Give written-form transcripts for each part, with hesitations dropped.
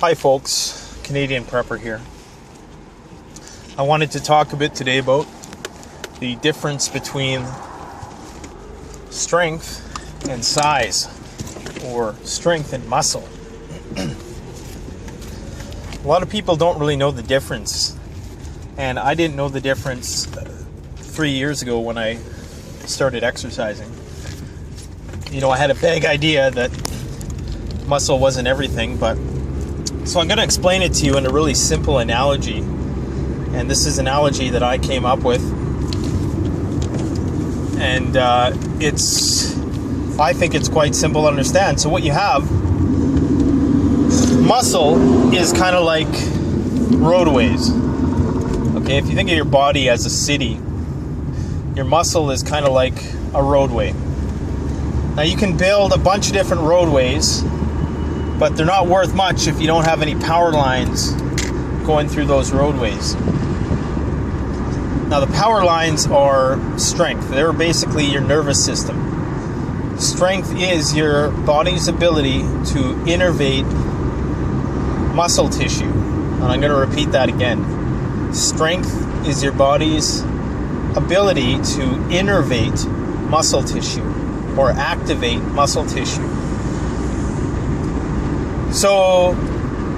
Hi folks, Canadian Prepper here. I wanted to talk a bit today about the difference between strength and size, or strength and muscle. A lot of people don't really know the difference, and I didn't know the difference 3 years ago when I started exercising. You know, I had a vague idea that muscle wasn't everything, but so I'm going to explain it to you in a really simple analogy. And this is an analogy that I came up with. And I think it's quite simple to understand. So what you have, muscle is kind of like roadways. Okay, if you think of your body as a city, your muscle is kind of like a roadway. Now you can build a bunch of different roadways, but they're not worth much if you don't have any power lines going through those roadways. Now the power lines are strength. They're basically your nervous system. Strength is your body's ability to innervate muscle tissue. And I'm going to repeat that again. Strength is your body's ability to innervate muscle tissue or activate muscle tissue. So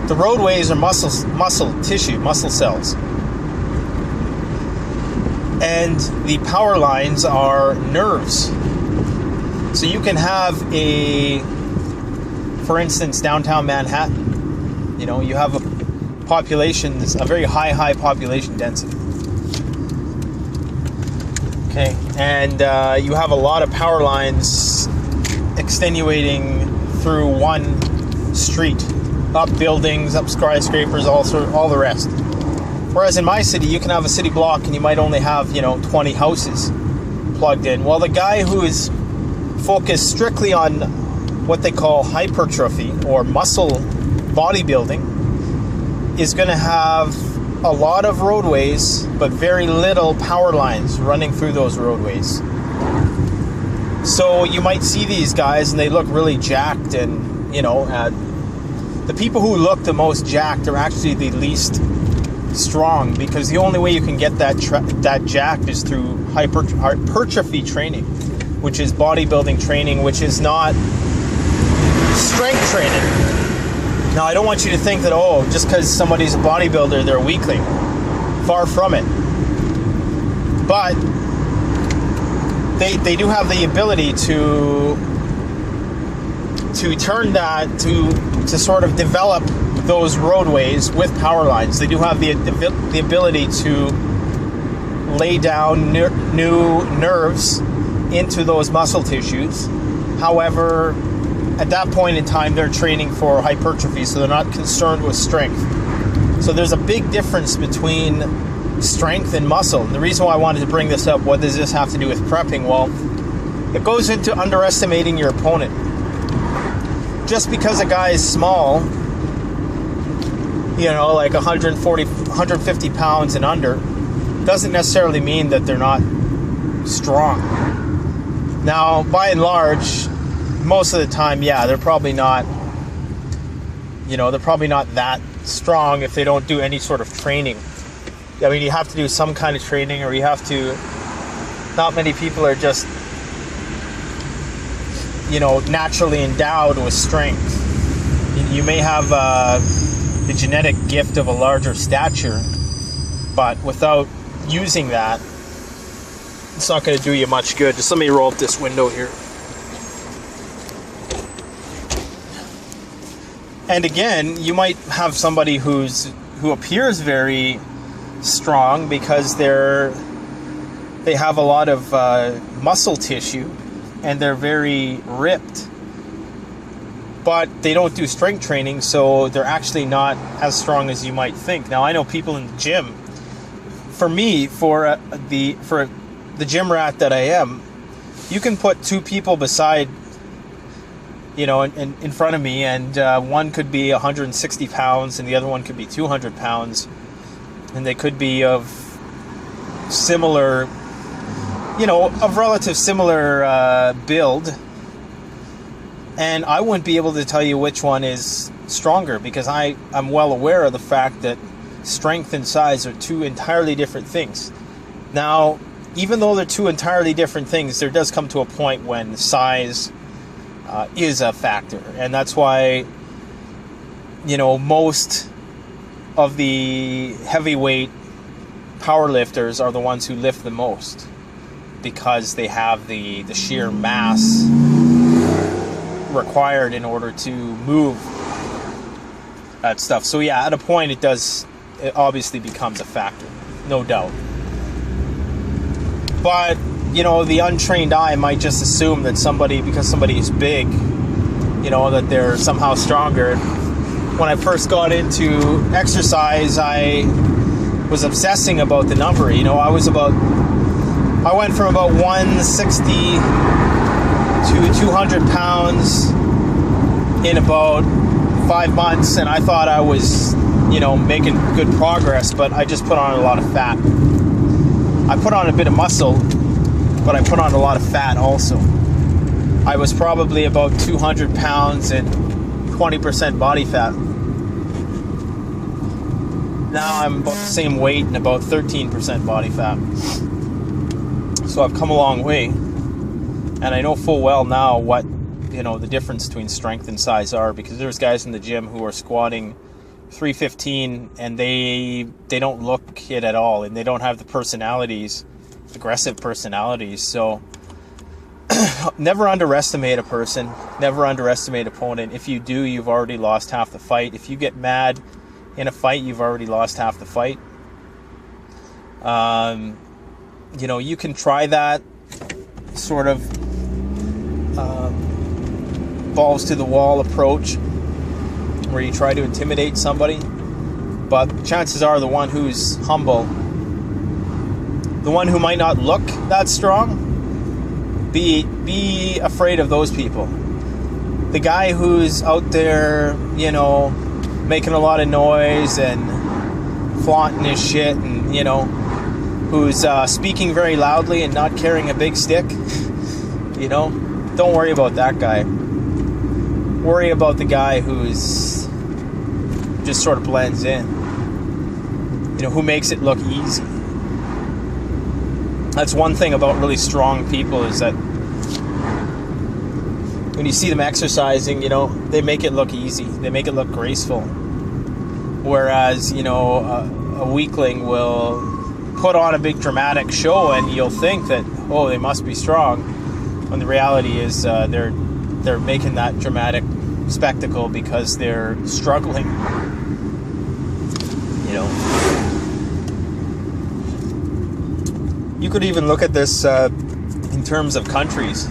the roadways are muscle tissue, muscle cells. And the power lines are nerves. So you can have for instance, downtown Manhattan, you know, you have a population, a very high population density. Okay, and you have a lot of power lines extenuating through one street, up buildings, up skyscrapers, all the rest. Whereas in my city, you can have a city block and you might only have, 20 houses plugged in. Well, the guy who is focused strictly on what they call hypertrophy or muscle bodybuilding is going to have a lot of roadways, but very little power lines running through those roadways. So you might see these guys and they look really jacked, and the people who look the most jacked are actually the least strong, because the only way you can get that jacked is through hypertrophy training, which is bodybuilding training, which is not strength training. Now, I don't want you to think that, just because somebody's a bodybuilder, they're a weakling. Far from it. But they do have the ability to turn that, to sort of develop those roadways with power lines. They do have the ability to lay down new nerves into those muscle tissues. However, at that point in time, they're training for hypertrophy, so they're not concerned with strength. So there's a big difference between strength and muscle. And the reason why I wanted to bring this up, what does this have to do with prepping? Well, it goes into underestimating your opponent. Just because a guy is small, like 140, 150 pounds and under, doesn't necessarily mean that they're not strong. Now, by and large, most of the time, they're probably not, they're probably not that strong if they don't do any sort of training. I mean, you have to do some kind of training, or not many people are just, naturally endowed with strength. You may have the genetic gift of a larger stature, but without using that, it's not going to do you much good. Just let me roll up this window here. And again, you might have somebody who appears very strong because they have a lot of muscle tissue and they're very ripped, but they don't do strength training, so they're actually not as strong as you might think. Now, I know people in the gym. For me, for the gym rat that I am, you can put two people beside, in front of me, and one could be 160 pounds and the other one could be 200 pounds, and they could be of similar, of relative similar build, And I wouldn't be able to tell you which one is stronger, because I'm well aware of the fact that strength and size are two entirely different things. Now, even though they're two entirely different things, there does come to a point when size is a factor. And that's why, most of the heavyweight powerlifters are the ones who lift the most, because they have the sheer mass required in order to move that stuff. So yeah, at a point it obviously becomes a factor, no doubt. But the untrained eye might just assume that because somebody is big, that they're somehow stronger. When I first got into exercise, I was obsessing about the number. I went from about 160 to 200 pounds in about 5 months, and I thought I was, making good progress, but I just put on a lot of fat. I put on a bit of muscle, but I put on a lot of fat also. I was probably about 200 pounds and 20% body fat. Now I'm about the same weight and about 13% body fat. So I've come a long way. And I know full well now what, the difference between strength and size are, because there's guys in the gym who are squatting 315 and they don't look it at all, and they don't have the aggressive personalities. So never underestimate a person, never underestimate an opponent. If you do, you've already lost half the fight. If you get mad in a fight, you've already lost half the fight. You can try that sort of balls to the wall approach where you try to intimidate somebody, but chances are the one who's humble, the one who might not look that strong, be afraid of those people. The guy who's out there, making a lot of noise and flaunting his shit, and who's speaking very loudly and not carrying a big stick, don't worry about that guy. Worry about the guy who's just sort of blends in, who makes it look easy. That's one thing about really strong people, is that when you see them exercising, they make it look easy. They make it look graceful. Whereas, a weakling will put on a big dramatic show, and you'll think that, oh, they must be strong, when the reality is they're making that dramatic spectacle because they're struggling. You could even look at this in terms of countries.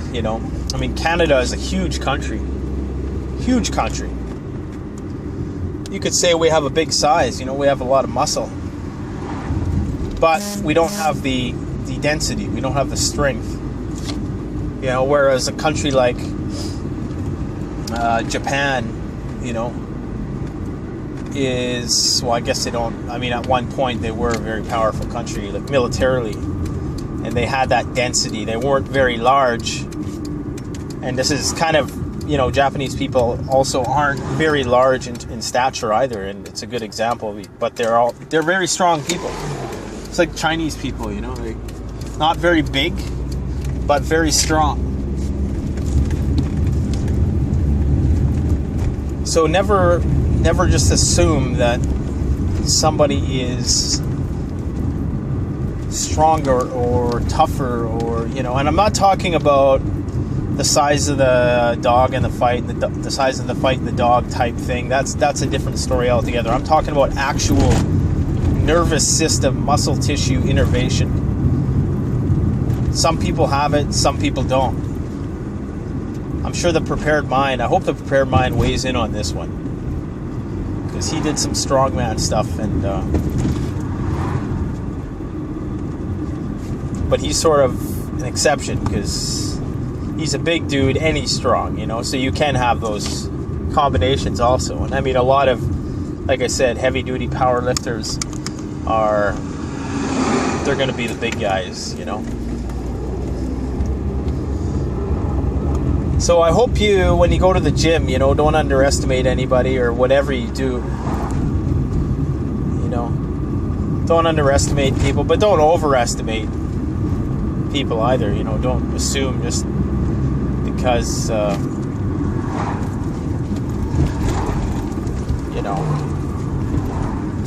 Canada is a huge country. Huge country. You could say we have a big size, we have a lot of muscle. But we don't have the density, we don't have the strength. Whereas a country like Japan, is, well, I guess they don't, at one point they were a very powerful country, like militarily, and they had that density. They weren't very large, and this is kind of, Japanese people also aren't very large in stature either, and it's a good example, but they're very strong people. It's like Chinese people, they're not very big, but very strong. So never just assume that somebody is stronger or tougher, or and I'm not talking about the size of the dog in the fight, the size of the fight in the dog type thing. That's a different story altogether. I'm talking about actual nervous system, muscle tissue innervation. Some people have it, some people don't. I'm sure I hope the prepared mind weighs in on this one, because he did some strongman stuff, and but he's sort of an exception, because he's a big dude and he's strong, so you can have those combinations also. And a lot of, like I said, heavy duty power lifters they're going to be the big guys, So I hope you, when you go to the gym, don't underestimate anybody or whatever you do. Don't underestimate people, but don't overestimate people either. Don't assume just because,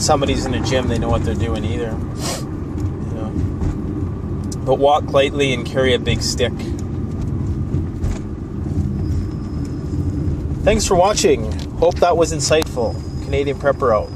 somebody's in a gym, they know what they're doing either. But walk lightly and carry a big stick. Thanks for watching. Hope that was insightful. Canadian Prepper out.